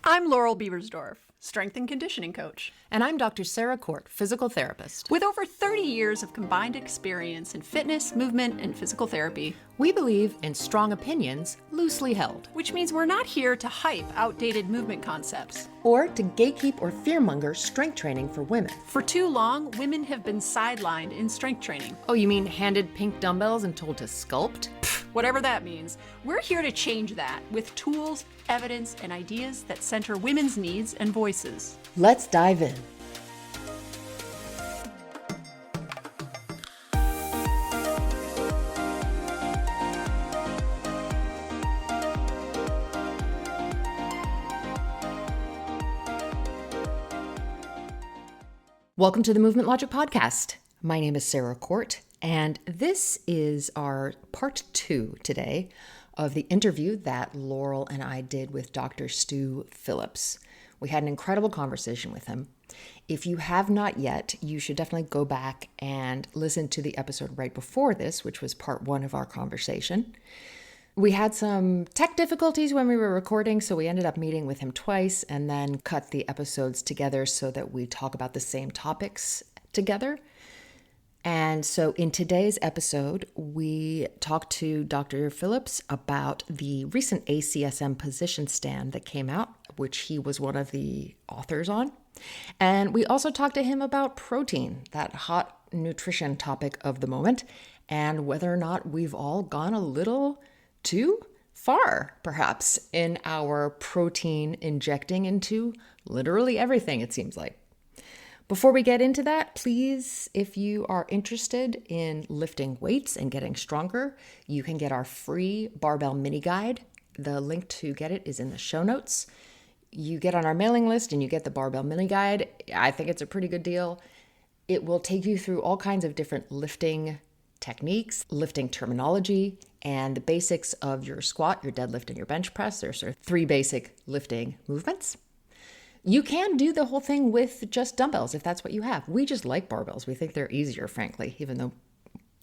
I'm Laurel Beversdorf, strength and conditioning coach. And I'm Dr. Sarah Court, physical therapist. With over 30 years of combined experience in fitness, movement, and physical therapy, we believe in strong opinions, loosely held. Which means we're not here to hype outdated movement concepts. Or to gatekeep or fearmonger strength training for women. For too long, women have been sidelined in strength training. Oh, you mean handed pink dumbbells and told to sculpt? Whatever that means, we're here to change that with tools, evidence, and ideas that center women's needs and voices. Let's dive in. Welcome to the Movement Logic Podcast. My name is Sarah Court, and this is our part 2 today of the interview that Laurel and I did with Dr. Stu Phillips. We had an incredible conversation with him. If you have not yet, you should definitely go back and listen to the episode right before this, which was part 1 of our conversation. We had some tech difficulties when we were recording, so we ended up meeting with him twice and then cut the episodes together so that we talk about the same topics together. And so in today's episode, we talked to Dr. Phillips about the recent ACSM Position Stand that came out, which he was one of the authors on. And we also talked to him about protein, that hot nutrition topic of the moment, and whether or not we've all gone a little too far, perhaps, in our protein injecting into literally everything, it seems like. Before we get into that, please, if you are interested in lifting weights and getting stronger, you can get our free barbell mini guide. The link to get it is in the show notes. You get on our mailing list and you get the barbell mini guide. I think it's a pretty good deal. It will take you through all kinds of different lifting techniques, lifting terminology, and the basics of your squat, your deadlift, and your bench press. There's sort of 3 basic lifting movements. You can do the whole thing with just dumbbells if that's what you have. We just like barbells. We think they're easier, frankly, even though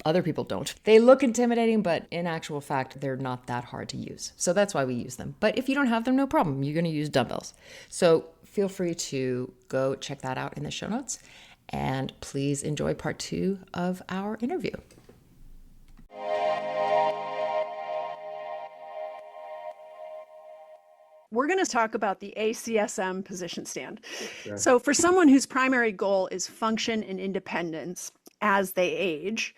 other people don't. They look intimidating, but in actual fact, they're not that hard to use. So that's why we use them. But if you don't have them, no problem. You're going to use dumbbells. So feel free to go check that out in the show notes. And please enjoy part 2 of our interview. We're going to talk about the ACSM position stand. Sure. So for someone whose primary goal is function and independence as they age,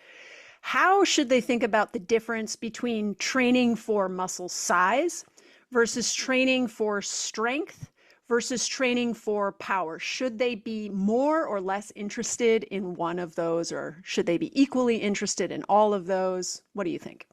how should they think about the difference between training for muscle size versus training for strength versus training for power? Should they be more or less interested in one of those, or should they be equally interested in all of those? What do you think?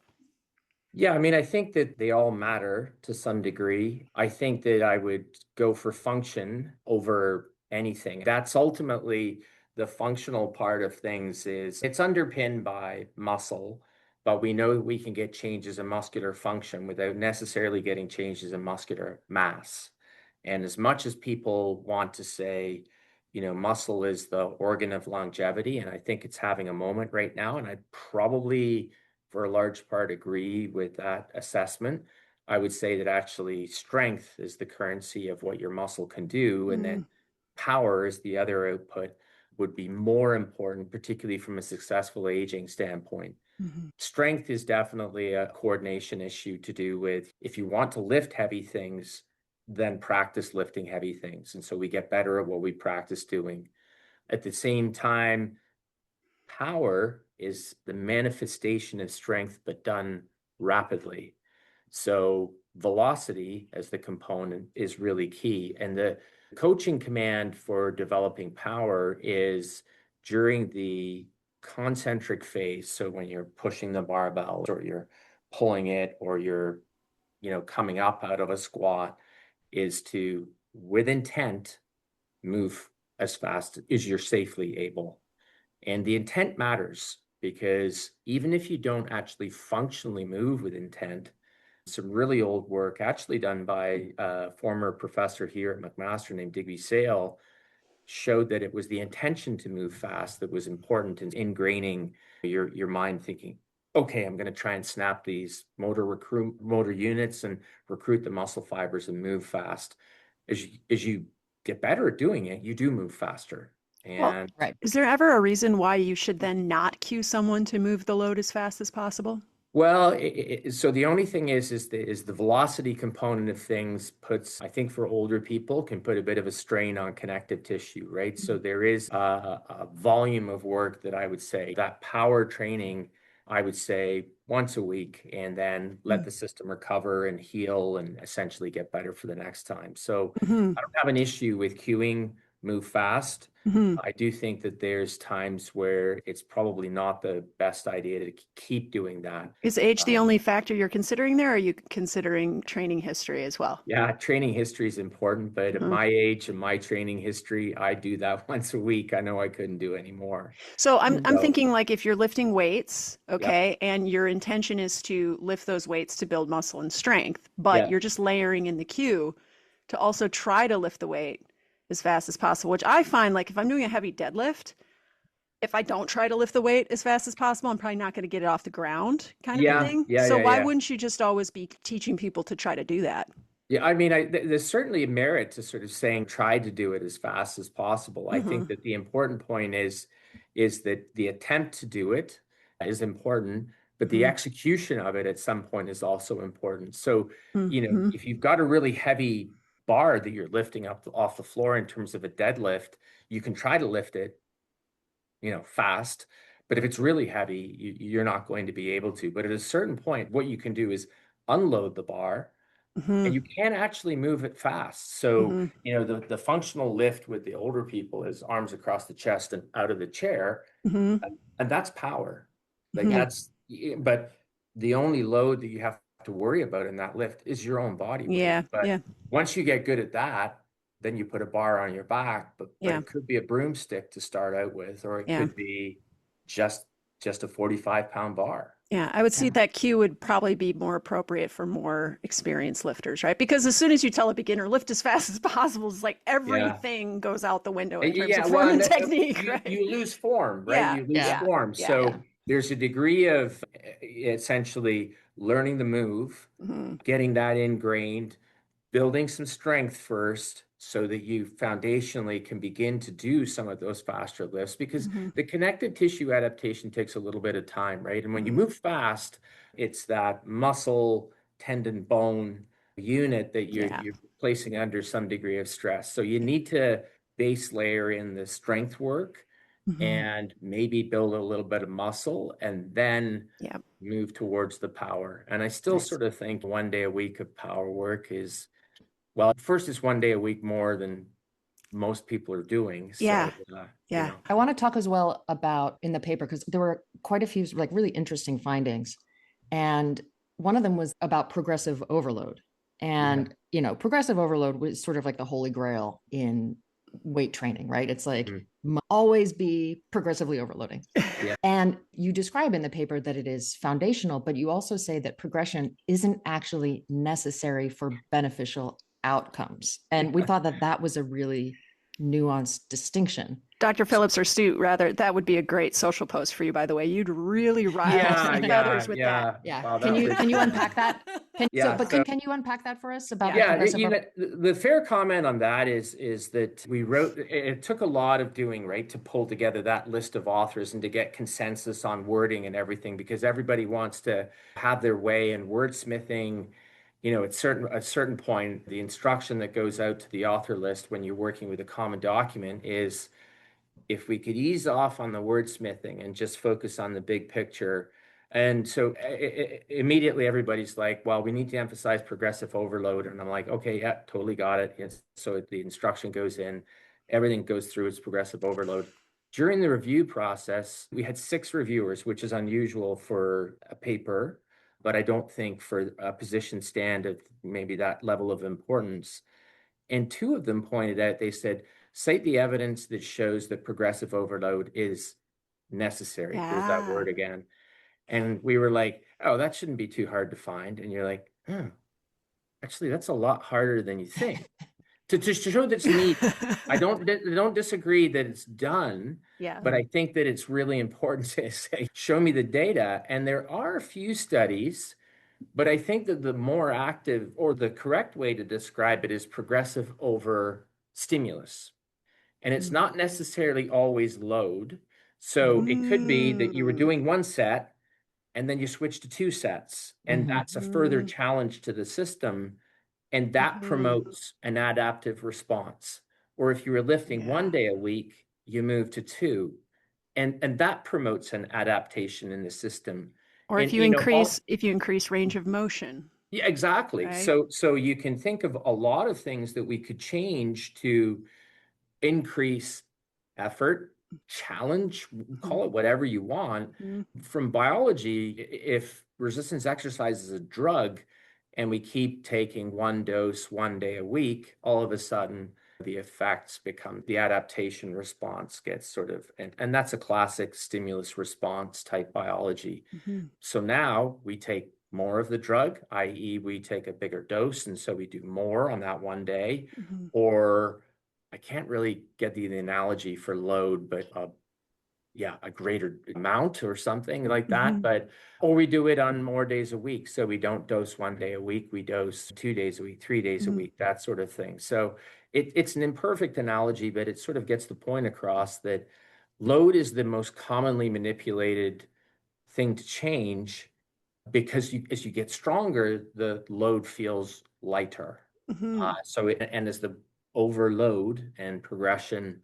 Yeah, I think that they all matter to some degree. I think that I would go for function over anything. That's ultimately the functional part of things. Is it's underpinned by muscle, but we know that we can get changes in muscular function without necessarily getting changes in muscular mass. And as much as people want to say, muscle is the organ of longevity, and I think it's having a moment right now, and I probably for a large part agree with that assessment. I would say that actually strength is the currency of what your muscle can do, and then power is the other output, would be more important, particularly from a successful aging standpoint. Strength is definitely a coordination issue to do with, if you want to lift heavy things, then practice lifting heavy things. And so we get better at what we practice doing. At the same time, power is the manifestation of strength, but done rapidly. So velocity as the component is really key. And the coaching command for developing power is during the concentric phase. So when you're pushing the barbell or you're pulling it or you're, coming up out of a squat, is to, with intent, move as fast as you're safely able. And the intent matters, because even if you don't actually functionally move with intent, some really old work actually done by a former professor here at McMaster named Digby Sale showed that it was the intention to move fast that was important in ingraining your mind thinking, okay, I'm going to try and snap these motor units and recruit the muscle fibers and move fast. as you get better at doing it, you do move faster. Well, And Right. is there ever a reason why you should then not cue someone to move the load as fast as possible? well, so the only thing is the velocity component of things puts, I think for older people, can put a bit of a strain on connective tissue, right? So there is a volume of work that I would say that power training, I would say once a week, and then let the system recover and heal and essentially get better for the next time. So Mm-hmm. I don't have an issue with cueing move fast. Mm-hmm. I do think that there's times where it's probably not the best idea to keep doing that. Is age the Um, only factor you're considering there, or are you considering training history as well? yeah, training history is important, but at Mhm. my age and my training history, I do that once a week. I know I couldn't do any more. So I'm So, thinking like if you're lifting weights, yep, okay, and your intention is to lift those weights to build muscle and strength, but yeah, you're just layering in the cue to also try to lift the weight as fast as possible, which I find like if I'm doing a heavy deadlift, if I don't try to lift the weight as fast as possible, I'm probably not going to get it off the ground, kind of a yeah, thing. yeah, So yeah, why yeah. wouldn't you just always be teaching people to try to do that? Yeah, I mean, there's certainly a merit to sort of saying try to do it as fast as possible. I Hmm. think that the important point is that the attempt to do it is important, but the Hmm. execution of it at some point is also important. So, Hmm. if you've got a really heavy bar that you're lifting up off the floor in terms of a deadlift, you can try to lift it, fast. But if it's really heavy, you're not going to be able to. But at a certain point, what you can do is unload the bar Hmm. and you can actually move it fast. So, Hmm. the functional lift with the older people is arms across the chest and out of the chair, Hmm. and that's power. Like Hmm. but the only load that you have to worry about in that lift is your own body weight. Yeah, But yeah, once you get good at that, then you put a bar on your back, but yeah, it could be a broomstick to start out with, or it yeah. could be just just a 45-pound bar. Yeah, I would see Yeah. that cue would probably be more appropriate for more experienced lifters, right? Because as soon as you tell a beginner lift as fast as possible, it's like Yeah. everything goes out the window in terms Yeah, of well, form and and technique, you right? you lose form, right? Yeah, You lose Yeah. yeah, form. yeah. Yeah. So there's a degree of essentially learning the move, Hmm. getting that ingrained, building some strength first so that you foundationally can begin to do some of those faster lifts because Hmm. the connective tissue adaptation takes a little bit of time, right? And when you Hmm. move fast, it's that muscle, tendon, bone unit that you're Yeah. you're placing under some degree of stress. So you need to base layer in the strength work Hmm. and maybe build a little bit of muscle and then Yeah. move towards the power. And I still Nice. sort of think 1 day a week of power work is, well, first it's 1 day a week more than most people are doing. Yeah. So, Yeah. I want to talk as well about in the paper because there were quite a few like really interesting findings. And one of them was about progressive overload. yeah. And, progressive overload was sort of like the holy grail in weight training, right? It's like Mhm. always be progressively overloading. Yeah. And you describe in the paper that it is foundational, but you also say that progression isn't actually necessary for beneficial outcomes. And we thought that that was a really nuanced distinction. Dr. Phillips or Stu, rather, that would be a great social post for you, by the way. You'd really rile Yeah, some yeah, others with that. yeah. Yeah. Wow, Can that's you a, can you unpack that? yeah. But So can you unpack that for us about the Yeah. yeah, progressive the fair comment on that is that we wrote, it took a lot of doing, right, to pull together that list of authors and to get consensus on wording and everything, because everybody wants to have their way and wordsmithing, at a certain point, the instruction that goes out to the author list when you're working with a common document is if we could ease off on the wordsmithing and just focus on the big picture. And so immediately everybody's like, well, we need to emphasize progressive overload. And I'm like, okay, yeah, totally got it. Yes. So the instruction goes in, everything goes through its progressive overload. During the review process, we had 6 reviewers, which is unusual for a paper, but I don't think for a position stand of maybe that level of importance. And 2 of them pointed out, they said, cite the evidence that shows that progressive overload is necessary. There's that Yeah. word again. And we were like, oh, that shouldn't be too hard to find. And you're like, actually, that's a lot harder than you think. To show that it's needed. I don't disagree that it's done, Yeah. but I think that it's really important to say, show me the data. And there are a few studies But I think that the more active, or the correct way to describe it, is progressive over stimulus. And it's not necessarily always load. So it could be that you were Mm-hmm. doing one set and then you switch to two sets. And that's a further challenge to the system. And that Mm-hmm. promotes an adaptive response. Or if you were lifting one Yeah. day a week, you move to two. And that promotes an adaptation in the system. Or And you know, all if you increase range of motion, yeah, exactly. right? So you can think of a lot of things that we could change to increase effort, challenge, Mm-hmm. call it whatever you want. Mm-hmm. From biology, if resistance exercise is a drug and we keep taking one dose one day a week, all of a sudden the effects become, the adaptation response gets sort of, and that's a classic stimulus response type biology. Mm-hmm. So now we take more of the drug, i.e., we take a bigger dose, and so we do more on that one day. Mm-hmm. Or I can't really get the analogy for load, but yeah, a greater amount or something like that. Mm-hmm. But or we do it on more days a week. So we don't dose one day a week, we dose 2 days a week, 3 days a Mm-hmm. week, that sort of thing. So it's an imperfect analogy, but it sort of gets the point across that load is the most commonly manipulated thing to change, because as you get stronger, the load feels lighter. Mm-hmm. And as the overload and progression,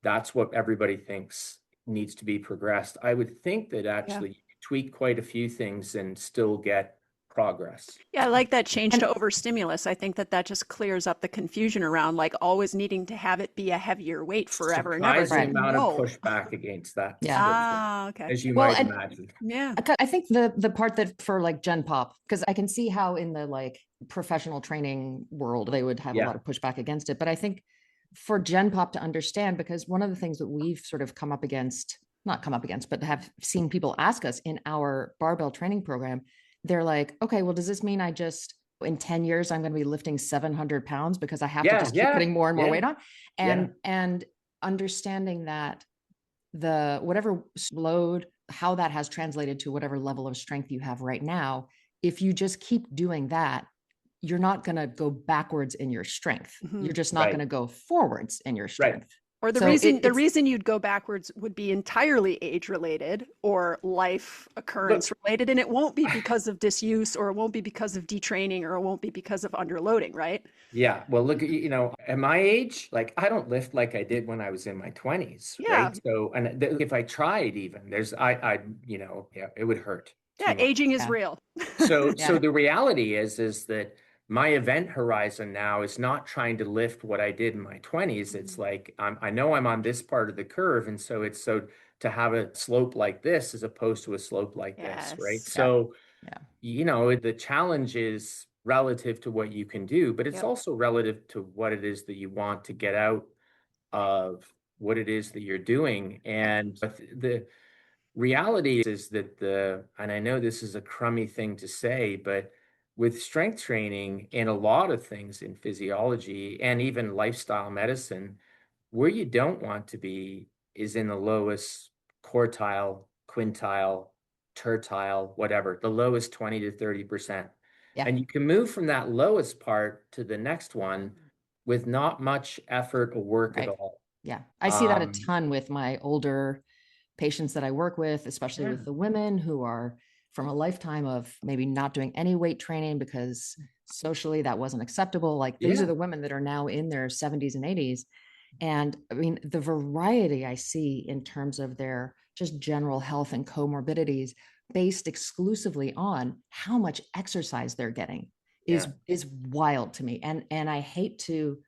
that's what everybody thinks needs to be progressed. I would think that Yeah. actually you could tweak quite a few things and still get progress. Yeah, I like that change And to overstimulus. I think that just clears up the confusion around like always needing to have it be a heavier weight forever and ever. It's Surprising like, right. amount of no. pushback against that Yeah. sort of thing, Ah, okay. as you Well, might and imagine. Yeah. I think the part that for like Gen Pop, because I can see how in the like professional training world they would have a Yeah. lot of pushback against it. But I think for Gen Pop to understand, because one of the things that we've sort of come up against, not come up against, but have seen people ask us in our barbell training program, they're like, okay, well, does this mean I just in 10 years I'm going to be lifting 700 pounds because I have to Yeah, just keep putting more and more yeah, weight on? yeah. And understanding that the whatever load, how that has translated to whatever level of strength you have right now, if you just keep doing that, you're not going to go backwards in your strength. Mm-hmm. You're just not Right. going to go forwards in your Right. strength. Or the So reason it's you'd go backwards would be entirely age related or life occurrence Look, related, and it won't be because of disuse, or it won't be because of detraining, or it won't be because of underloading, right? yeah, well, look, at my age, like I don't lift like I did when I was in my 20s, Yeah. right? So, and if I tried even, yeah, it would hurt Yeah, too much. aging is yeah, real. So yeah, the reality is that my event horizon now is not trying to lift what I did in my 20s. It's like I know I'm on this part of the curve, and so it's so to have a slope like this as opposed to a slope like this, right? Yes. yeah, So, yeah, the challenge is relative to what you can do, but it's Yep. also relative to what it is that you want to get out of what it is that you're doing. And the reality is that and I know this is a crummy thing to say, but with strength training and a lot of things in physiology and even lifestyle medicine, where you don't want to be is in the lowest quartile, quintile, tertile, whatever, the lowest 20 to 30%. yeah, And you can move from that lowest part to the next one with not much effort or work at right. all. Yeah. I see that a Um, ton with my older patients that I work with, especially yeah, with the women who are from a lifetime of maybe not doing any weight training because socially that wasn't acceptable. Like these are yeah, the women that are now in their 70s and 80s. And I mean, the variety I see in terms of their just general health and comorbidities based exclusively on how much exercise they're getting yeah, is wild to me. And I hate to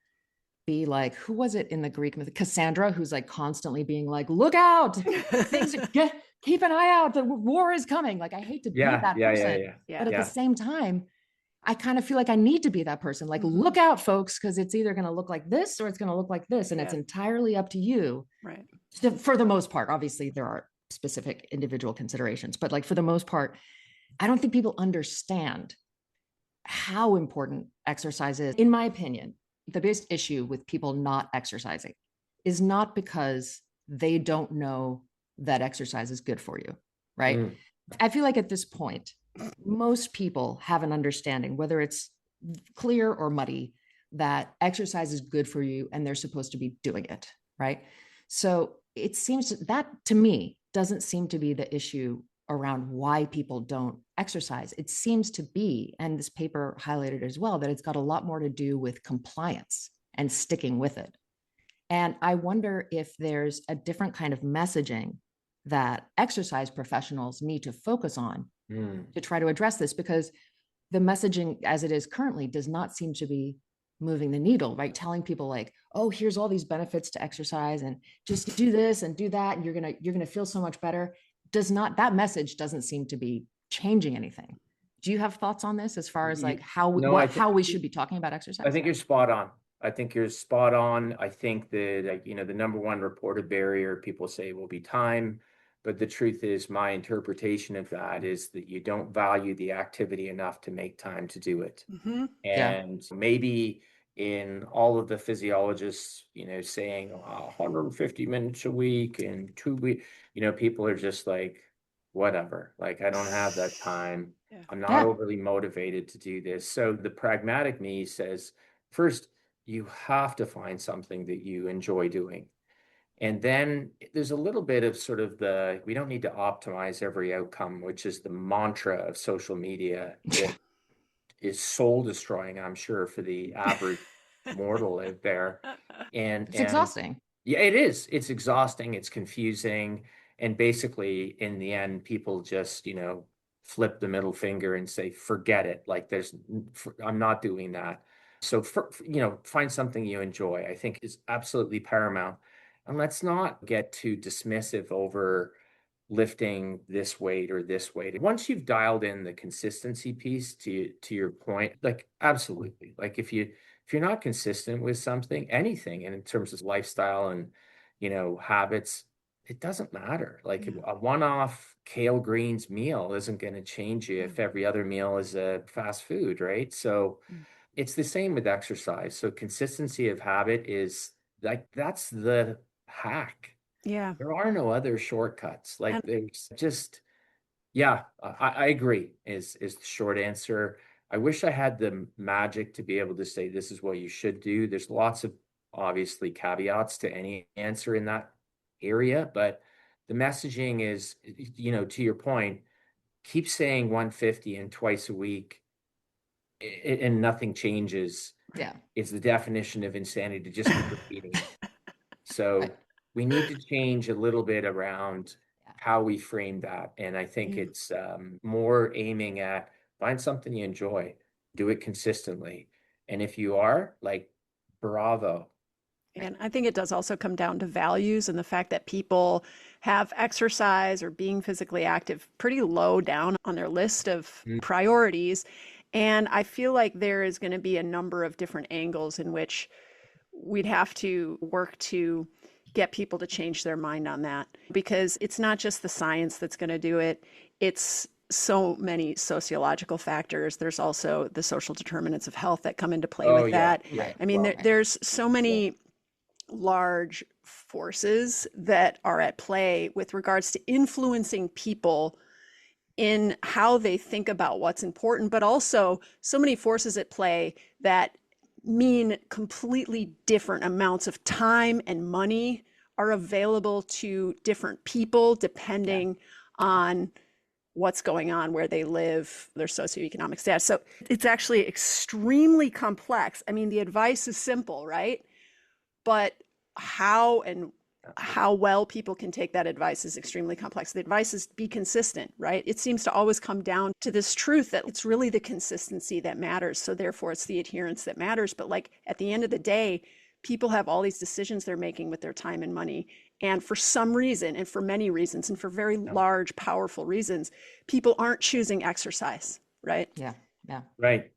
be like, who was it in the Greek myth? Cassandra, who's like constantly being like, look out, things keep an eye out, the war is coming. Like, I hate to be yeah, that yeah, yeah, person. yeah, But Yeah. at the yeah, same time, I kind of feel like I need to be that person. Like, Mhm. look out, folks, because it's either going to look like this or it's going to look like this. And it's Yeah. entirely up to you. Right. For the most part, obviously, there are specific individual considerations, but like for the most part, I don't think people understand how important exercise is. In my opinion, the biggest issue with people not exercising is not because they don't know that exercise is good for you, right? mm, I feel like at this point, most people have an understanding, whether it's clear or muddy, that exercise is good for you and they're supposed to be doing it, right? So it seems that to me doesn't seem to be the issue around why people don't exercise. It seems to be, and this paper highlighted as well, that it's got a lot more to do with compliance and sticking with it. And I wonder if there's a different kind of messaging that exercise professionals need to focus on to try to address this, because the messaging as it is currently does not seem to be moving the needle, right? Telling people like, oh, here's all these benefits to exercise and just do this and do that, and you're gonna feel so much better. That message doesn't seem to be changing anything. Do you have thoughts on this as far as like No, how we should be talking about exercise? I think you're spot on. I think you're spot on. I think that, the number one reported barrier people say will be time. But the truth is, my interpretation of that is that you don't value the activity enough to make time to do it. Hmm. Yeah. And maybe in all of the physiologists, saying 150 minutes a week and 2 weeks, people are just like, whatever, like, I don't have that time. Yeah. I'm not Yeah. overly motivated to do this. So the pragmatic me says, first, you have to find something that you enjoy doing. And then there's a little bit of sort of we don't need to optimize every outcome, which is the mantra of social media that is soul destroying, I'm sure, for the average mortal out there. It's And exhausting. yeah, it is. It's exhausting, it's confusing. And basically, in the end, people just, flip the middle finger and say, forget it. Like I'm not doing that. So, find something you enjoy, I think is absolutely paramount. And let's not get too dismissive over lifting this weight or this weight. Once you've dialed in the consistency piece to your point, like absolutely. Like if you're not consistent with something, anything, and in terms of lifestyle and habits, it doesn't matter. Like Yeah. a one-off kale greens meal isn't going to change you if every other meal is a fast food, right? So Mm. it's the same with exercise. So consistency of habit is like that's the hack. Yeah. There are no other shortcuts. And Like there's just, yeah, I agree is the short answer. I wish I had the magic to be able to say this is what you should do. There's lots of obviously caveats to any answer in that area, but the messaging is, to your point, keep saying 150 and twice a week and nothing changes Yeah. is the definition of insanity to just keep repeating it. Right. So we need to change a little bit around Yeah. how we frame that. And I think yeah. it's more aiming at find something you enjoy, do it consistently. And if you are, like, bravo. And I think it does also come down to values and the fact that people have exercise or being physically active pretty low down on their list of Mm. priorities. And I feel like there is going to be a number of different angles in which we'd have to work to get people to change their mind on that, because it's not just the science that's going to do it. It's so many sociological factors. There's also the social determinants of health that come into play Oh with yeah, that. yeah. Right. I mean, Well, there's so yeah. many large forces that are at play with regards to influencing people in how they think about what's important, but also so many forces at play that mean completely different amounts of time and money are available to different people Yeah. depending on what's going on, where they live, their socioeconomic status. So it's actually extremely complex. I mean, the advice is simple, right? But how well people can take that advice is extremely complex. The advice is be consistent, right? It seems to always come down to this truth that it's really the consistency that matters. So therefore it's the adherence that matters. But like at the end of the day, people have all these decisions they're making with their time and money. And for some reason, and for many reasons, and for very large, powerful reasons, people aren't choosing exercise, right? Yeah. Yeah. Right.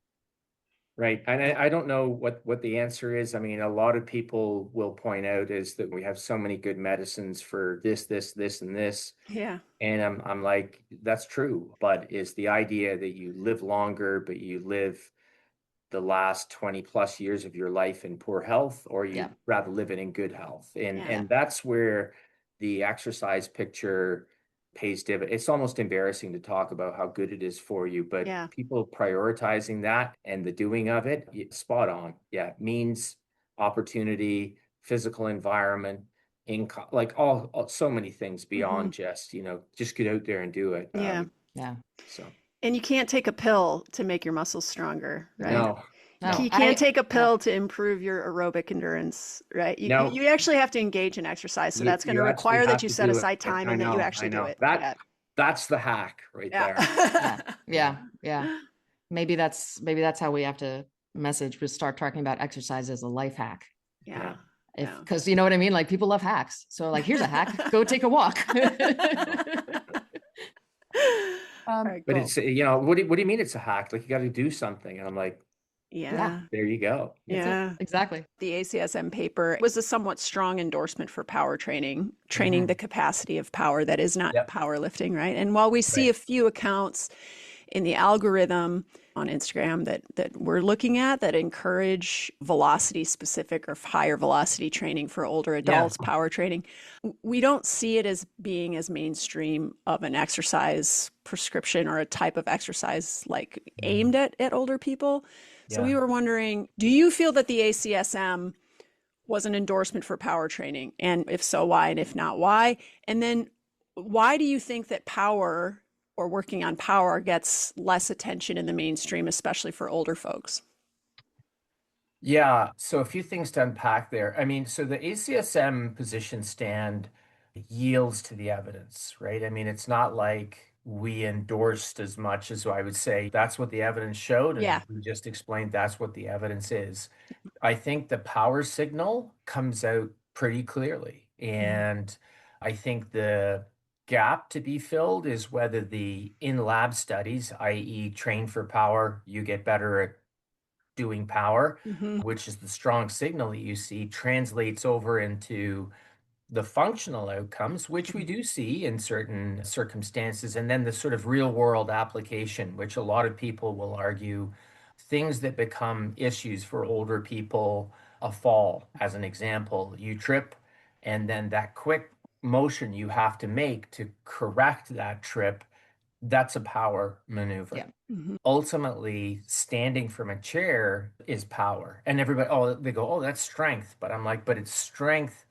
Right. And I don't know what the answer is. I mean, a lot of people will point out is that we have so many good medicines for this, and this. Yeah. And I'm like, that's true. But is the idea that you live longer, but you live the last 20 plus years of your life in poor health, or Yeah. you'd rather live it in good health? And Yeah. and that's where the exercise picture pays dividends. It's almost embarrassing to talk about how good it is for you, but Yeah. people prioritizing that and the doing of it, spot on. Yeah, means, opportunity, physical environment, income, like all so many things beyond just, just get out there and do it. Yeah. Yeah. So And you can't take a pill to make your muscles stronger, right? no, No, You no, can't take a yeah. pill to improve your aerobic endurance, right? no. You actually have to engage in exercise. So that's going to You actually require that have you to set do it. aside time I and that you know, I actually do know. it. That Yeah. that's the hack right Yeah. there. Yeah. Yeah. Yeah. Yeah. Maybe that's how we have to message. We start talking about exercise as a life hack. Yeah. Yeah. If Yeah. because you know what I mean? Like people love hacks. So like here's a hack. Go take a walk. All um, right, But cool. it's, what do you mean it's a hack? Like you got to do something. And I'm like, yeah, Yeah. there you go. that's it. Yeah. Exactly. The ACSM paper was a somewhat strong endorsement for power training, training Mhm. the capacity of power that is not Yep. powerlifting, right? And while we see Right. a few accounts in the algorithm on Instagram that we're looking at that encourage velocity specific or higher velocity training for older Yeah. adults, power training, we don't see it as being as mainstream of an exercise prescription or a type of exercise like Mhm. aimed at older people. So we Yeah. were wondering, do you feel that the ACSM was an endorsement for power training? And if so, why? And if not, why? And then why do you think that power or working on power gets less attention in the mainstream, especially for older folks? Yeah. So a few things to unpack there. I mean, so the ACSM position stand yields to the evidence, right? I mean, it's not like we endorsed as much as I would say that's what the evidence showed, Yeah. and we just explained that's what the evidence is. I think the power signal comes out pretty clearly. And I think the gap to be filled is whether the in-lab studies, i.e., train for power, you get better at doing power, Mm-hmm. which is the strong signal that you see, translates over into the functional outcomes, which we do see in certain circumstances, and then the sort of real world application, which a lot of people will argue things that become issues for older people, a fall, as an example, you trip, and then that quick motion you have to make to correct that trip, that's a power Yeah. maneuver. Mm-hmm. Ultimately, standing from a chair is power. And everybody, oh, they go, oh, that's strength. But I'm like, but it's strength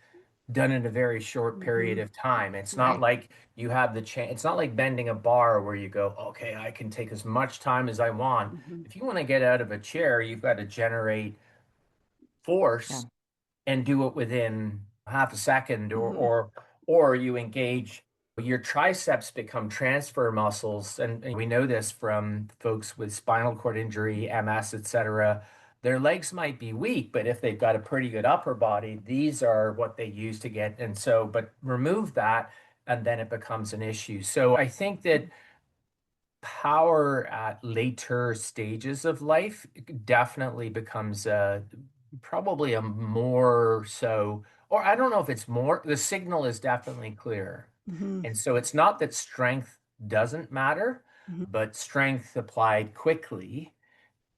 done in a very short period Mm-hmm. of time. It's not Right. like you have the chance. It's not like bending a bar where you go, okay, I can take as much time as I want. Mm-hmm. If you want to get out of a chair, you've got to generate Yeah. force and do it within half a second, or Mm-hmm. or you engage your triceps become transfer muscles, and we know this from folks with spinal cord injury, MS, etc. Their legs might be weak, but if they've got a pretty good upper body, these are what they use to get. And so, but remove that, and then it becomes an issue. So I think that power at later stages of life definitely becomes probably a more so, or I don't know if it's more, the signal is definitely clearer. Mm-hmm. And so it's not that strength doesn't matter, Mm-hmm. but strength applied quickly.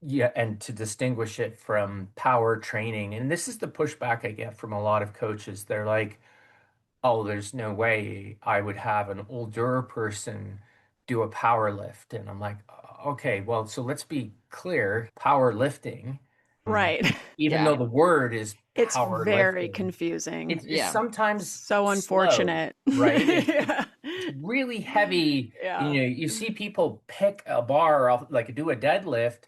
Yeah, and to distinguish it from power training. And this is the pushback I get from a lot of coaches. They're like, oh, there's no way I would have an older person do a power lift. And I'm like, okay, well, so let's be clear, power lifting, Right. even Yeah. though the word is It's power very lifting, confusing. it's Yeah. sometimes So slow, unfortunate. right? Yeah. It's really heavy. Yeah. You see people pick a bar off, like do a deadlift,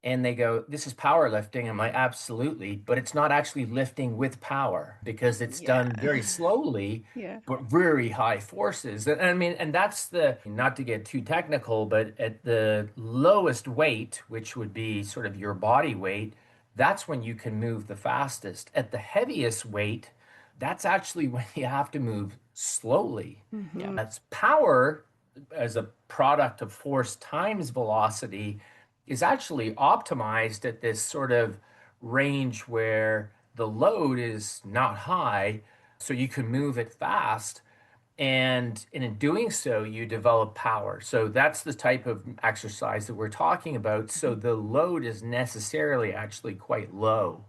and they go, this is powerlifting. I'm like, absolutely. But it's not actually lifting with power because it's Yeah. done very slowly, Yeah. but very high forces. And I mean, and that's the, not to get too technical, but at the lowest weight, which would be sort of your body weight, that's when you can move the fastest. At the heaviest weight, that's actually when you have to move slowly. Yeah. Mm-hmm. That's power as a product of force times velocity is actually optimized at this sort of range where the load is not high, so you can move it fast. And in doing so, you develop power. So that's the type of exercise that we're talking about. So the load is necessarily actually quite low.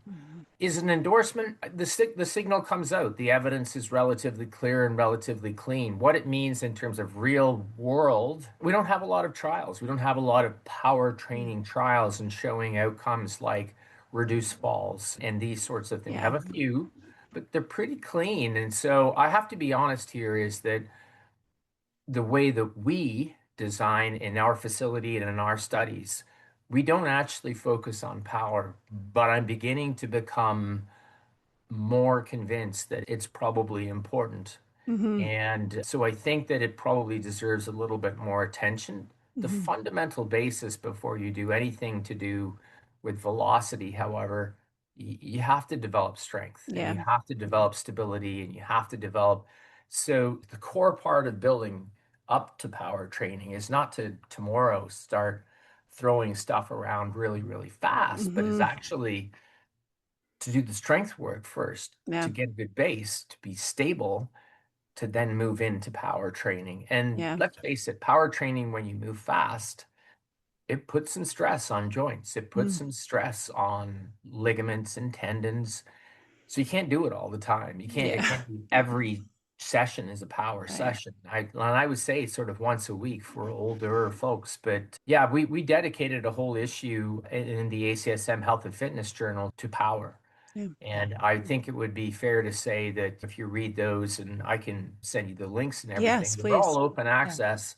Is an endorsement, the signal comes out. The evidence is relatively clear and relatively clean. What it means in terms of real world, we don't have a lot of trials. We don't have a lot of power Mm. training trials and showing outcomes like reduce falls and these sorts of things. We Yeah. have a few, but they're pretty clean. And so I have to be honest here is that the way that we design in our facility and in our studies, we don't actually focus on power, but I'm beginning to become more convinced that it's probably important. Mm-hmm. And so I think that it probably deserves a little bit more attention. The Mm-hmm. fundamental basis before you do anything to do with velocity, however, you have to develop strength and Yeah. you have to develop stability and you have to develop. So the core part of building up to power training is not to tomorrow start throwing stuff around really, really fast, but is Mm-hmm. actually to do the strength work first, Yeah. to get a good base, to be stable, to then move into power training. And Yeah. let's face it, power training, when you move fast, it puts some stress on joints. It puts Mm. some stress on ligaments and tendons. So you can't do it all the time. It Yeah. can't be every session is a power Right. session. I would say sort of once a week for older folks. But yeah, we dedicated a whole issue in the ACSM Health and Fitness Journal to power. Yeah. And I think it would be fair to say that if you read those, and I can send you the links and everything, Yes, they're all please. open Yeah. access.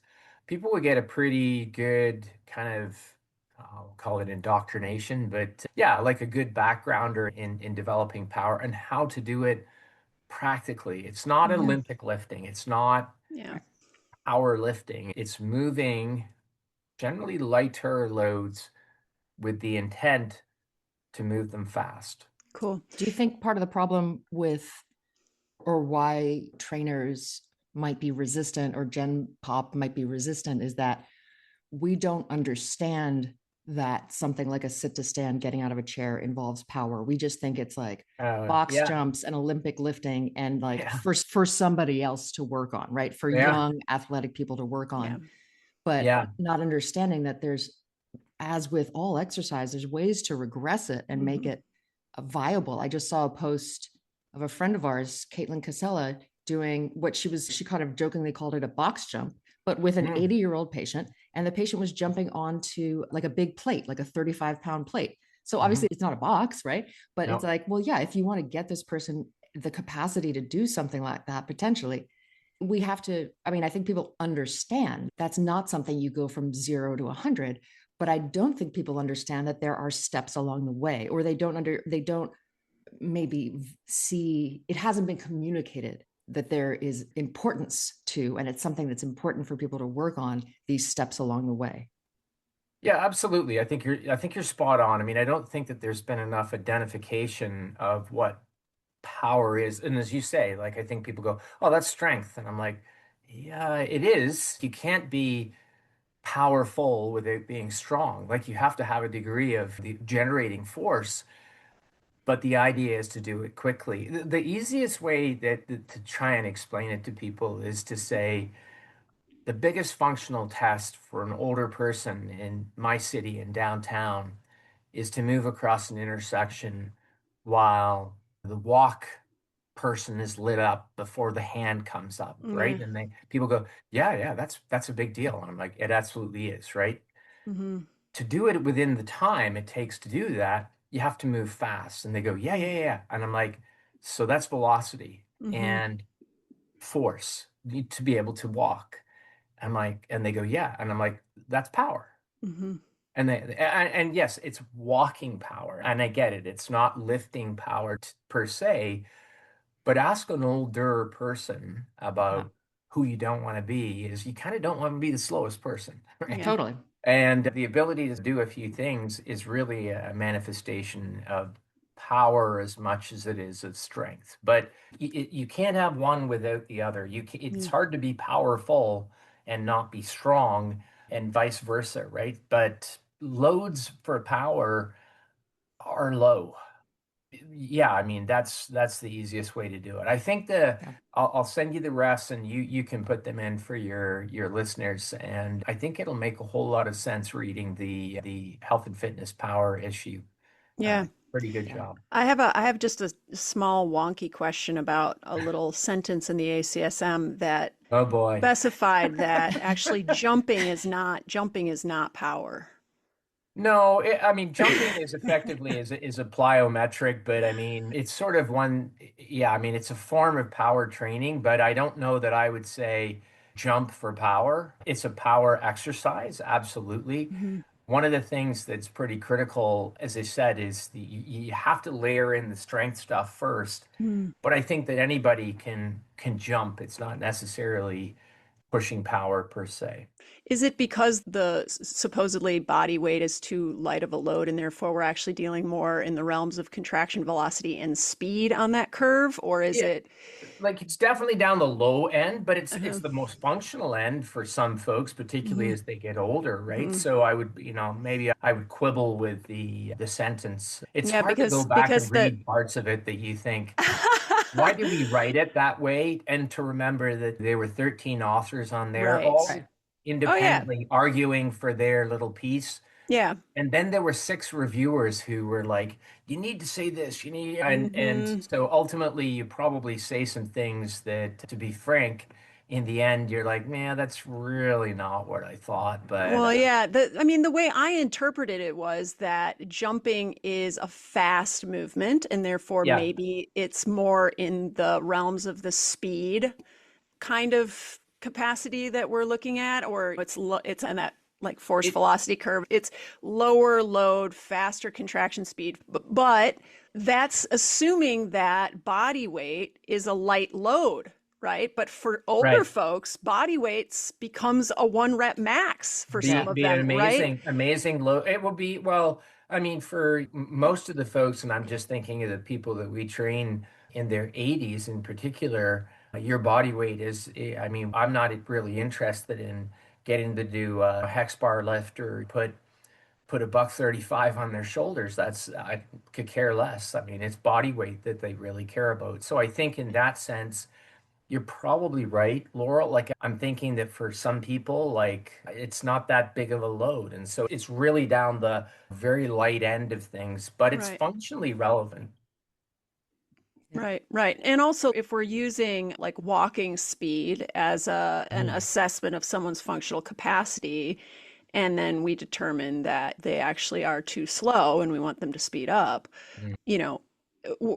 People would get a pretty good kind of, I'll call it indoctrination, but yeah, like a good backgrounder in developing power and how to do it practically. It's not Mm-hmm. Olympic lifting, it's not Yeah. power lifting, it's moving generally lighter loads with the intent to move them fast. Cool. Do you think part of the problem with or why trainers might be resistant or Gen Pop might be resistant is that we don't understand that something like a sit to stand getting out of a chair involves power. We just think it's like box Yeah, jumps and Olympic lifting and like yeah, for somebody else to work on, right? For yeah, young athletic people to work Yeah. on, but yeah. not understanding that there's, as with all exercise, there's ways to regress it and make Mm-hmm. it viable. I just saw a post of a friend of ours, Caitlin Casella, doing what she kind of jokingly called it a box jump, but with an Mm, 80-year-old patient. And the patient was jumping onto like a big plate, like a 35-pound plate. So mhm. obviously it's not a box, right? But it's No. like, well, yeah, if you want to get this person the capacity to do something like that potentially, we have to, I mean, I think people understand that's not something you go from 0 to 100, but I don't think people understand that there are steps along the way, or they don't maybe see, it hasn't been communicated that there is importance to, and it's something that's important for people to work on these steps along the way. Yeah, absolutely. I think you're spot on. I mean, I don't think that there's been enough identification of what power is. And as you say, like I think people go, "Oh, that's strength." And I'm like, "Yeah, it is. You can't be powerful without being strong. Like you have to have a degree of the generating force, but the idea is to do it quickly." The easiest way to try and explain it to people is to say, the biggest functional test for an older person in my city in downtown is to move across an intersection while the walk person is lit up before the hand comes up, Yeah. right? And people go, yeah, yeah, that's a big deal. And I'm like, it absolutely is, right? Mm-hmm. To do it within the time it takes to do that, you have to move fast. And they go, yeah, yeah, yeah. And I'm like, so that's velocity Mm-hmm. and force. You need to be able to walk. I'm like, and they go, yeah. And I'm like, that's power. Mm-hmm. And yes, it's walking power. And I get it. It's not lifting power per se, but ask an older person Yeah, about who you don't want to be is you kind of don't want to be the slowest person, right? Yeah. totally. And the ability to do a few things is really a manifestation of power as much as it is of strength. But you can't have one without the other. It's Yeah. hard to be powerful and not be strong, and vice versa, right? But loads for power are low. Yeah, I mean that's the easiest way to do it. I think Yeah. I'll send you the refs and you can put them in for your listeners, and I think it'll make a whole lot of sense reading the health and fitness power issue. Uh, Yeah. pretty good Yeah. job. I have just a small wonky question about a little sentence in the ACSM that Oh boy. specified that actually jumping is not power. No, I mean, jumping is effectively is a plyometric, but I mean, it's sort of one, yeah, I mean, it's a form of power training, but I don't know that I would say jump for power. It's a power exercise, absolutely. Mhm. One of the things that's pretty critical, as I said, is you have to layer in the strength stuff first. Mm. But I think that anybody can jump. It's not necessarily pushing power per se. Is it because the supposedly body weight is too light of a load and therefore we're actually dealing more in the realms of contraction velocity and speed on that curve? Or is Yeah, it, like it's definitely down the low end, but it's uh-huh. the most functional end for some folks, particularly Mhm. as they get older, right? Mhm. So I would, maybe I would quibble with the sentence. It's Yeah, hard to go back because and the read parts of it that you think, why did we write it that way? And to remember that there were 13 authors on there, right. all Right. Oh yeah. independently arguing for their little piece. Yeah. And then there were six reviewers who were like, you need to say this, you need, and Hmm. so ultimately you probably say some things that, to be frank, in the end, you're like, man, that's really not what I thought. But Well, yeah, I mean, the way I interpreted it was that jumping is a fast movement, and therefore yeah, maybe it's more in the realms of the speed kind of capacity that we're looking at, or it's on that like force it, velocity curve. It's lower load, faster contraction speed, but that's assuming that body weight is a light load, right? But for older right. folks, body weights becomes a one rep max for some Yeah. of Be an them, right? amazing low. It will be, well, I mean, for most of the folks, and I'm just thinking of the people that we train in their 80s in particular, your body weight is, I mean, I'm not really interested in getting to do a hex bar lift or put a buck 35 on their shoulders. I could care less. I mean, it's body weight that they really care about. So I think in that sense, you're probably right, Laurel. Like, I'm thinking that for some people, like, it's not that big of a load. And so it's really down the very light end of things, but it's Right. functionally relevant. Yeah. Right, right. And also if we're using like walking speed as an Mm, assessment of someone's functional capacity, and then we determine that they actually are too slow and we want them to speed up, mm. you know,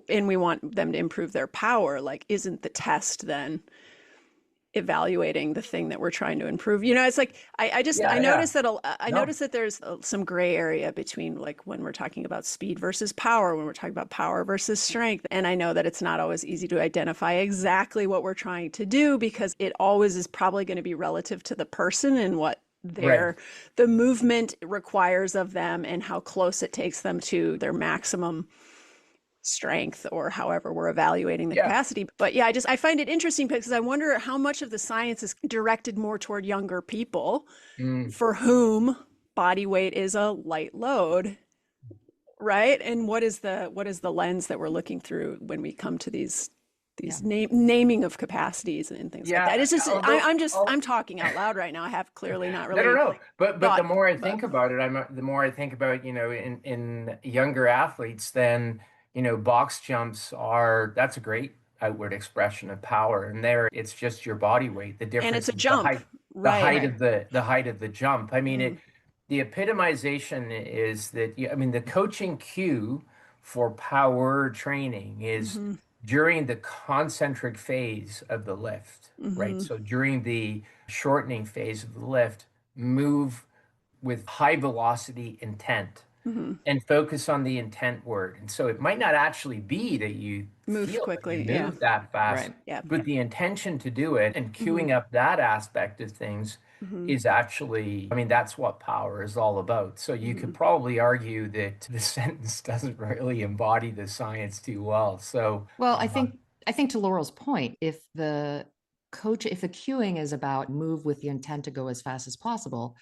and we want them to improve their power, like isn't the test then evaluating the thing that we're trying to improve? It's like I Yeah, yeah. noticed that I No. noticed that there's some gray area between like when we're talking about speed versus power, when we're talking about power versus strength. And I know that it's not always easy to identify exactly what we're trying to do because it always is probably going to be relative to the person and what Right. the movement requires of them and how close it takes them to their maximum strength or however we're evaluating the Yeah. capacity. But yeah, I find it interesting because I wonder how much of the science is directed more toward younger people Mm. for whom body weight is a light load, right? And what is the lens that we're looking through when we come to Yeah. naming of capacities and things like Yeah. that? It's just Although, I'm talking out loud right now. I have clearly not no, no, really no. But the thought, more I but think about it, the more I think about, in younger athletes, then, box jumps that's a great outward expression of power. And there it's just your body weight. The and it's difference a is jump, the right? height Right. of the height of the jump. I mean, Mm-hmm. the epitomization is that, I mean, the coaching cue for power training is Mm-hmm. during the concentric phase of the lift, right? Mm-hmm. So during the shortening phase of the lift, move with high velocity intent Mm-hmm. and focus on the intent word. And so it might not actually be that you Move feel that you quickly, yeah. move that fast, Right. Yeah. but the intention to do it and Mm-hmm. queuing up that aspect of things Mm-hmm. is actually, I mean, that's what power is all about. So you Mm-hmm. could probably argue that the sentence doesn't really embody the science too well. So, Well, I think to Laurel's point, if the cueing is about move with the intent to go as fast as possible,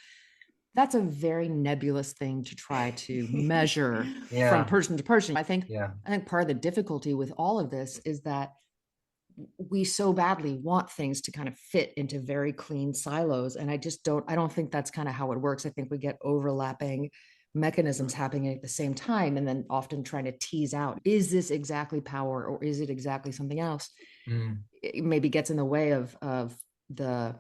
that's a very nebulous thing to try to measure from yeah, person to person. I think yeah, I think part of the difficulty with all of this is that we so badly want things to kind of fit into very clean silos. And I don't think that's kind of how it works. I think we get overlapping mechanisms happening at the same time, and then often trying to tease out, is this exactly power or is it exactly something else? It maybe gets in the way of the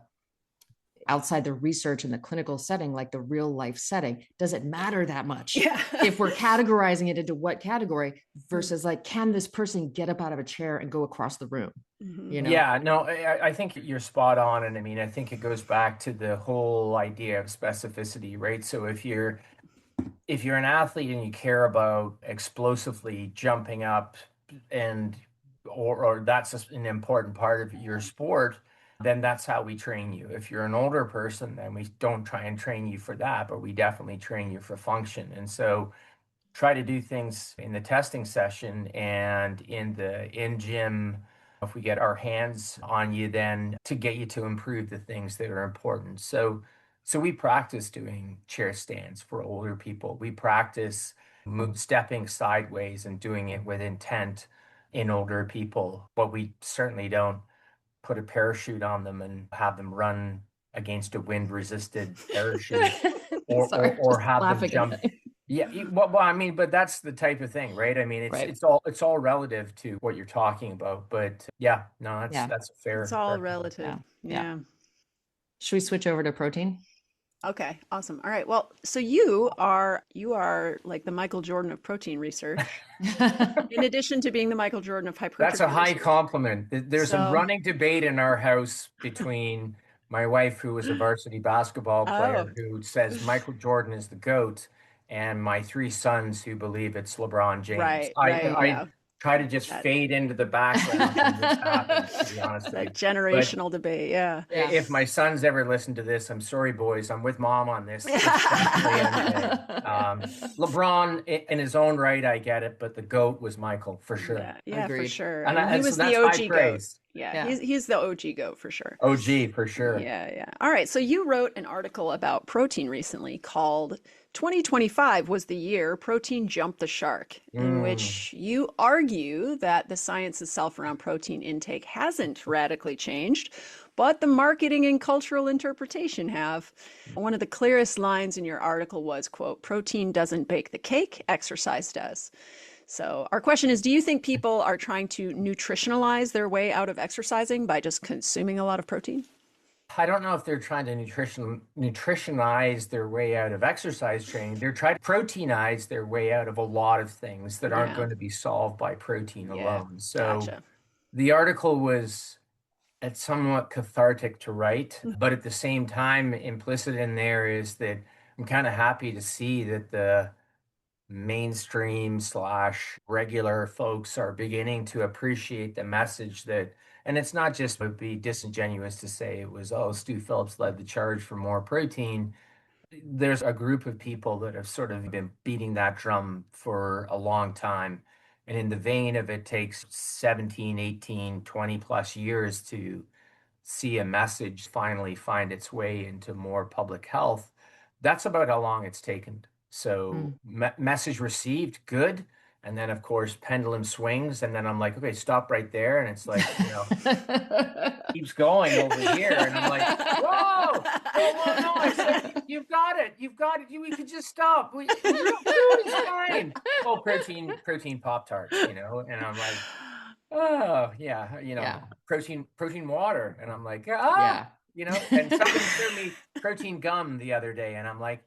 outside the research and the clinical setting, like the real life setting. Does it matter that much? Yeah. If we're categorizing it into what category versus like, can this person get up out of a chair and go across the room? You know? Yeah, no, I think you're spot on. And I mean, I think it goes back to the whole idea of specificity, right? So if you're an athlete and you care about explosively jumping up and or that's an important part of your sport, then that's how we train you. If you're an older person, then we don't try and train you for that, but we definitely train you for function. And so try to do things in the testing session and in the in gym if we get our hands on you, then to get you to improve the things that are important. So we practice doing chair stands for older people. We practice stepping sideways and doing it with intent in older people, but we certainly don't put a parachute on them and have them run against a wind resisted parachute Sorry, or just have them laughing jump. at it. Yeah, well, I mean, but that's the type of thing, right? I mean, Right. it's all relative to what you're talking about. But yeah, no, Yeah. that's a It's fair all comment. relative. Yeah. Should we switch over to protein? Okay, awesome. All right. Well, so you are like the Michael Jordan of protein research, in addition to being the Michael Jordan of That's a hypertrophy high research. compliment. There's a So, running debate in our house between my wife, who was a varsity basketball oh, player, who says Michael Jordan is the GOAT, and my three sons who believe it's LeBron James. right, I yeah. try to just That fade into the background when this happens, to be honest with you. that But generational debate, yeah. Yeah. if my sons ever listen to this, I'm sorry, boys. I'm with mom on this. It's definitely MJ. LeBron, in his own right, I get it, but the GOAT was Michael for sure. Yeah, for Agreed. sure. And, And he so was the that's high OG goat. praise. Yeah, Yeah. he's the OG goat for sure. OG for sure. Yeah. All right. So you wrote an article about protein recently called 2025 was the year protein jumped the shark, in Mm. which you argue that the science itself around protein intake hasn't radically changed, but the marketing and cultural interpretation have. One of the clearest lines in your article was, quote, protein doesn't bake the cake, exercise does. So our question is, do you think people are trying to nutritionalize their way out of exercising by just consuming a lot of protein? I don't know if they're trying to nutritionize their way out of exercise training. They're trying to proteinize their way out of a lot of things that aren't Yeah. going to be solved by protein Yeah. alone. So Gotcha. the article was it's somewhat cathartic to write, but at the same time, implicit in there is that I'm kind of happy to see that the mainstream slash regular folks are beginning to appreciate the message that, and it's not just would be disingenuous to say it was, oh, Stu Phillips led the charge for more protein. There's a group of people that have sort of been beating that drum for a long time. And in the vein of it takes 17, 18, 20 plus years to see a message finally find its way into more public health, that's about how long it's taken. So message received, good. And then of course pendulum swings, and then I'm like, okay, stop right there. And it's like, keeps going over here. And I'm like, whoa, no, I said, you've got it. We could just stop. Real food is fine. Oh, protein Pop-Tarts, and I'm like, oh yeah, Yeah. protein water. And I'm like, Yeah. and somebody showed me protein gum the other day, and I'm like,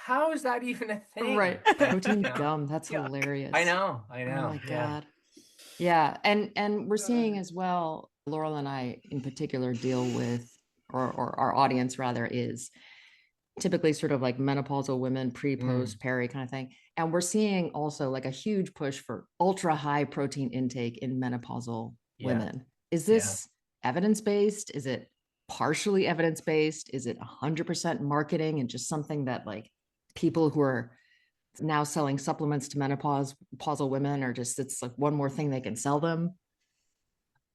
how is that even a thing? Right. Protein gum. That's hilarious. I know. Oh my Yeah. God. Yeah. And we're seeing as well, Laurel and I in particular deal with, or our audience rather, is typically sort of like menopausal women, pre, post, peri kind of thing. And we're seeing also like a huge push for ultra high protein intake in menopausal women. Is this evidence-based? Is it partially evidence-based? Is it 100% marketing and just something that like people who are now selling supplements to menopausal women are just, it's like one more thing they can sell them?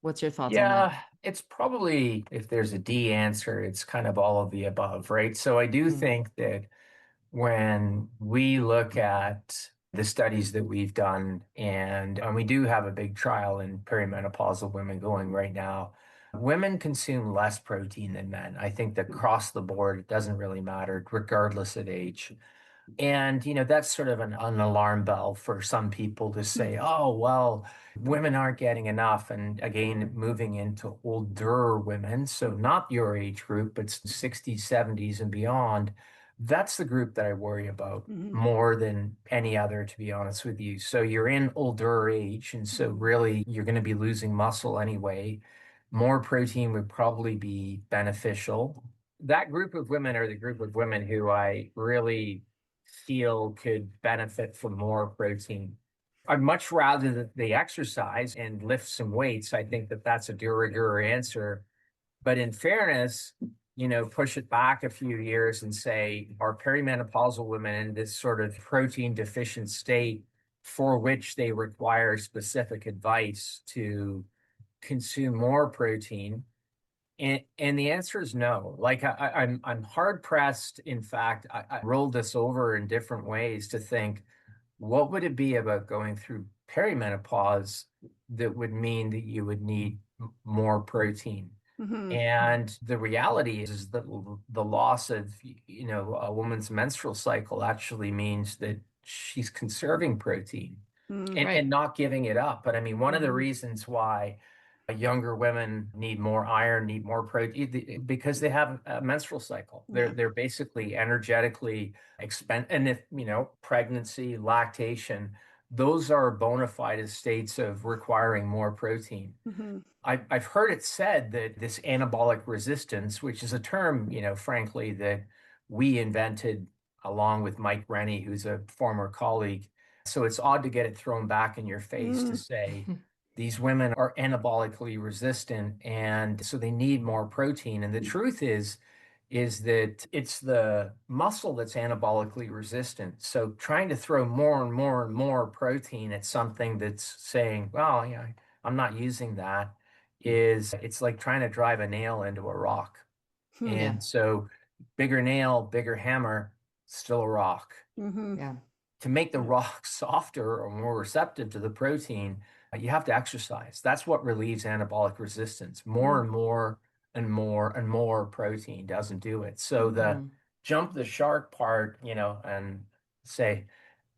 What's your thoughts on that? Yeah, it's probably, if there's a D answer, it's kind of all of the above, right? So I do think that when we look at the studies that we've done, and we do have a big trial in perimenopausal women going right now, women consume less protein than men. I think that across the board, it doesn't really matter, regardless of age. And, that's sort of an alarm bell for some people to say, oh, well, women aren't getting enough. And again, moving into older women, so not your age group, but 60s, 70s and beyond, that's the group that I worry about Mhm. more than any other, to be honest with you. So you're in older age, and so really you're going to be losing muscle anyway. More protein would probably be beneficial. That group of women are the group of women who I really feel could benefit from more protein. I'd much rather that they exercise and lift some weights. I think that that's a de rigueur answer. But in fairness, push it back a few years and say, are perimenopausal women in this sort of protein deficient state for which they require specific advice to consume more protein? And the answer is no. Like I'm hard pressed. In fact, I rolled this over in different ways to think, what would it be about going through perimenopause that would mean that you would need more protein? Mhm. And the reality is that the loss of, a woman's menstrual cycle actually means that she's conserving protein Mm. and, Right. and not giving it up. But I mean, one of the Mhm. reasons why younger women need more iron, need more protein, because they have a menstrual cycle. They're Yeah. they're basically energetically and if, pregnancy, lactation, those are bona fide states of requiring more protein. Mhm. I've heard it said that this anabolic resistance, which is a term, frankly, that we invented along with Mike Rennie, who's a former colleague. So it's odd to get it thrown back in your face to Mm. say these women are anabolically resistant and so they need more protein. And the truth is that it's the muscle that's anabolically resistant. So trying to throw more and more and more protein at something that's saying, well, I'm not using that, it's like trying to drive a nail into a rock. Hmm. Yeah. And so bigger nail, bigger hammer, still a rock. Mhm. Yeah. To make the Yeah. rock softer or more receptive to the protein, you have to exercise. That's what relieves anabolic resistance. More Mhm. and more and more and more protein doesn't do it. So the Mhm. jump the shark part, and say,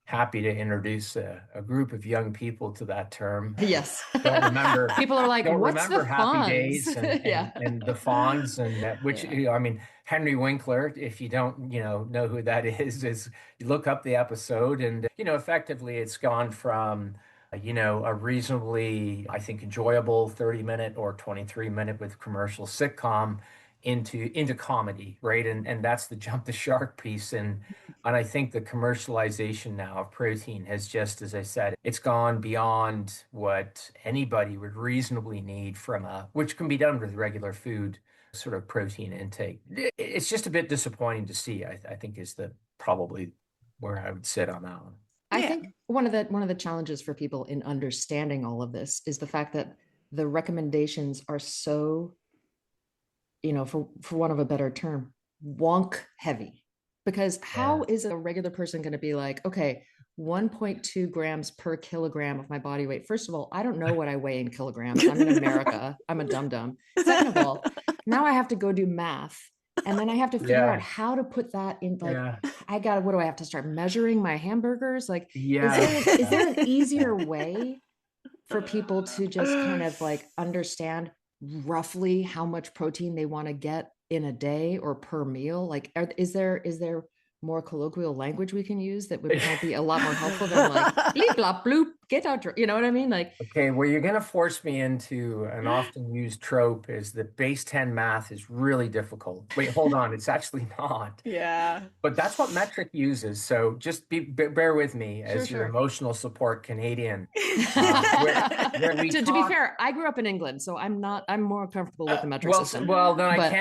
happy to introduce a group of young people to that term. Yes. Don't remember People are like, don't what's the remember Happy funds? Days and Yeah. the Fonz and which Yeah. I mean Henry Winkler. If you don't know who that is you look up the episode and effectively it's gone from a reasonably, I think, enjoyable 30-minute or 23-minute with commercial sitcom into comedy, right? And that's the jump the shark piece. And I think the commercialization now of protein has just, as I said, it's gone beyond what anybody would reasonably need which can be done with regular food, sort of protein intake. It's just a bit disappointing to see, I think is the probably where I would sit on that one. I Yeah. think one of the challenges for people in understanding all of this is the fact that the recommendations are so, for want of a better term, wonk heavy. Because how Yeah. is a regular person going to be like, okay, 1.2 grams per kilogram of my body weight? First of all, I don't know what I weigh in kilograms. I'm in America. I'm a dum dum. Second of all, now I have to go do math. And then I have to figure out Yeah. how to put that in, like, Yeah. what do I have to start measuring my hamburgers? Like, Yeah. is Yeah. there an easier way for people to just kind of like understand roughly how much protein they want to get in a day or per meal? Like, is there more colloquial language we can use that might be a lot more helpful than like bleep blop bloop, get out, you know what I mean? Like, Okay, well, you're going to force me into an often used trope is that base 10 math is really difficult. Wait, hold on. It's actually not. Yeah. But that's what metric uses. So just bear with me sure, as your sure. emotional support Canadian, where we To be talk. fair, I grew up in England, so I'm more comfortable with the metric system. Well, then But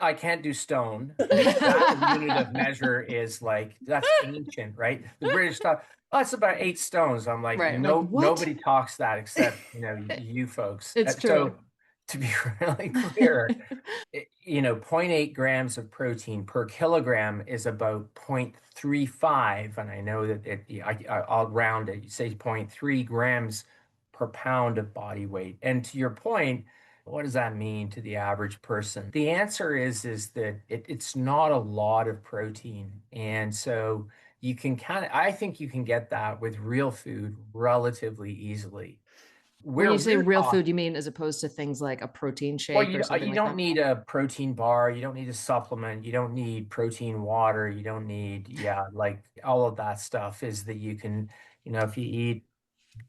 I can't do stone because that unit of measure is like that's ancient, right? The British talk, oh, it's about 8 stones. I'm like, right, like, no, what? nobody talks that except you folks. It's true. So to be really clear, 0.8 grams of protein per kilogram is about 0.35, and I know that I'll round it. You say 0.3 grams per pound of body weight, and to your point, what does that mean to the average person? The answer is that it's not a lot of protein. And so I think you can get that with real food relatively easily. When Where you say we're real talking, food, you mean as opposed to things like a protein well, shake or something you like don't that? need a protein bar, you don't need a supplement, you don't need protein water, you don't need, yeah, like all of that stuff is that you can, if you eat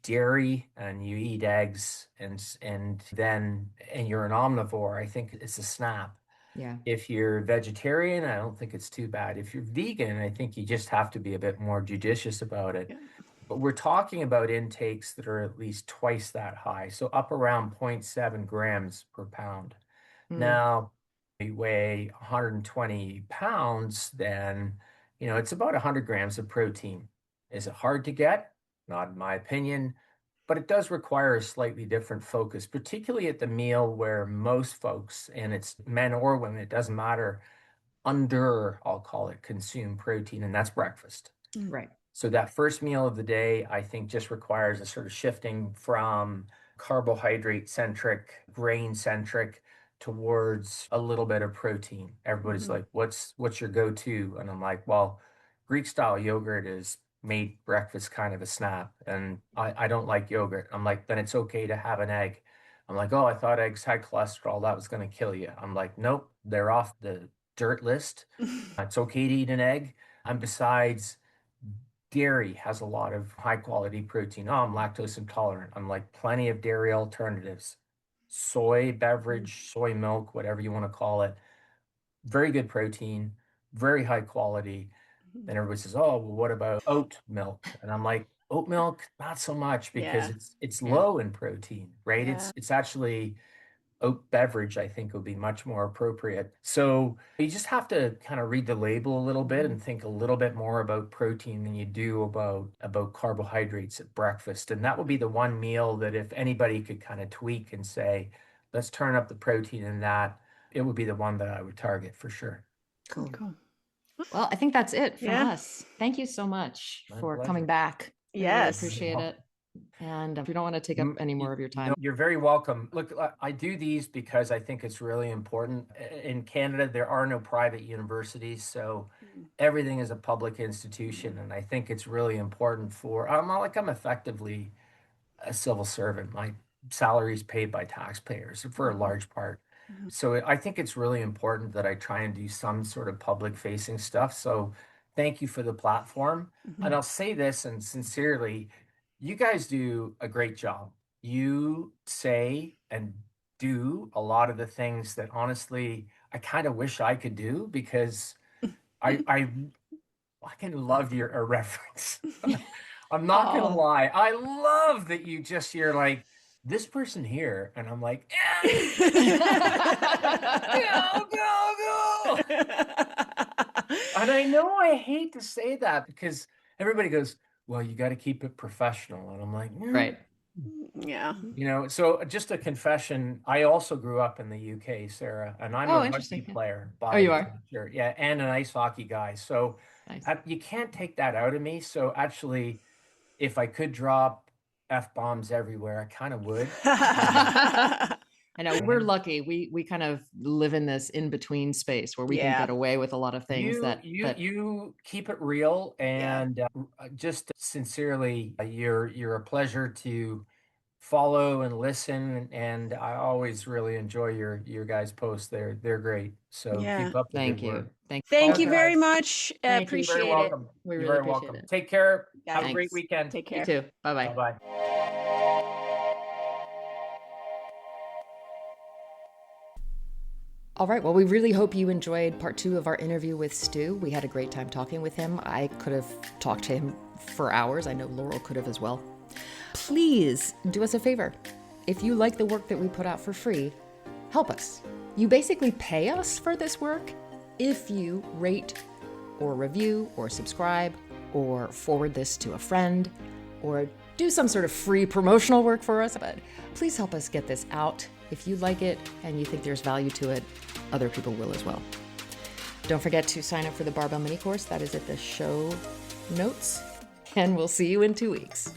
dairy and you eat eggs and you're an omnivore, I think it's a snap. Yeah. If you're vegetarian, I don't think it's too bad. If you're vegan, I think you just have to be a bit more judicious about it. Yeah. But we're talking about intakes that are at least twice that high, so up around zero point 0.7 grams per pound. Mm, Now, you weigh 120 pounds, then, it's about 100 grams of protein. Is it hard to get? Not in my opinion, but it does require a slightly different focus, particularly at the meal where most folks, and it's men or women, it doesn't matter, I'll call it, consume protein, and that's breakfast. right. So that first meal of the day, I think, just requires a sort of shifting from carbohydrate centric, grain centric towards a little bit of protein. Everybody's Mhm. like, what's your go-to? And I'm like, well, Greek style yogurt is made breakfast kind of a snap. And I don't like yogurt. I'm like, then it's okay to have an egg. I'm like, oh, I thought eggs had cholesterol. That was going to kill you. I'm like, nope, they're off the dirt list. It's okay to eat an egg. And besides, dairy has a lot of high quality protein. Oh, I'm lactose intolerant. I'm like, plenty of dairy alternatives. Soy beverage, soy milk, whatever you want to call it. Very good protein, very high quality. Then everybody says, "Oh, well, what about oat milk?" And I'm like, "Oat milk, not so much because Yeah. it's Yeah. low in protein, right? Yeah. It's actually oat beverage, I think would be much more appropriate. So you just have to kind of read the label a little bit Mhm. and think a little bit more about protein than you do about carbohydrates at breakfast. And that would be the one meal that if anybody could kind of tweak and say, let's turn up the protein in that, it would be the one that I would target for sure. Cool. Cool. Well, I think that's it from Yeah. us. Thank you so much My for coming pleasure. back. We really Yes. appreciate it. And we don't want to take up any more of your No, time. you're very welcome. Look, I do these because I think it's really important. In Canada, there are no private universities, so everything is a public institution, and I think it's really important I'm not like I'm effectively a civil servant. My salary is paid by taxpayers for a Mhm. large part. Mhm. So I think it's really important that I try and do some sort of public facing stuff. So thank you for the platform. And Mhm. I'll say this and sincerely, you guys do a great job. You say and do a lot of the things that honestly I kind of wish I could do because I fucking love your reference. I'm not gonna Oh. lie. I love that you're like this person here, and I'm like, go, go, go. And I know I hate to say that because everybody goes, well, you got to keep it professional. And I'm like, Right. Yeah. so just a confession. I also grew up in the UK, Sarah, and I'm a Oh, rugby interesting. Yeah. player Oh, by you are? nature. Yeah, and an ice hockey guy. So Nice. you can't take that out of me. So actually, if I could drop F bombs everywhere, I kind of would. I know we're lucky. We kind of live in this in between space where we can Yeah. get away with a lot of things You that you you keep it real Yeah. and just sincerely, you're a pleasure to follow and listen, and I always really enjoy your guys' posts. They're great. So Yeah. keep up the good thank you. work. Thank Thank Okay, you very guys. much. Thank you. You're very Appreciate it. welcome. We You're really very appreciate welcome. it. Take care. Have a Guys, great Thanks. weekend. take You care. too. Bye-bye. Bye-bye. All right. Well, we really hope you enjoyed part 2 of our interview with Stu. We had a great time talking with him. I could have talked to him for hours. I know Laurel could have as well. Please do us a favor. If you like the work that we put out for free, help us. You basically pay us for this work if you rate or review or subscribe or forward this to a friend or do some sort of free promotional work for us. But please help us get this out. If you like it and you think there's value to it, other people will as well. Don't forget to sign up for the Barbell Mini Course. That is at the show notes. And we'll see you in 2 weeks.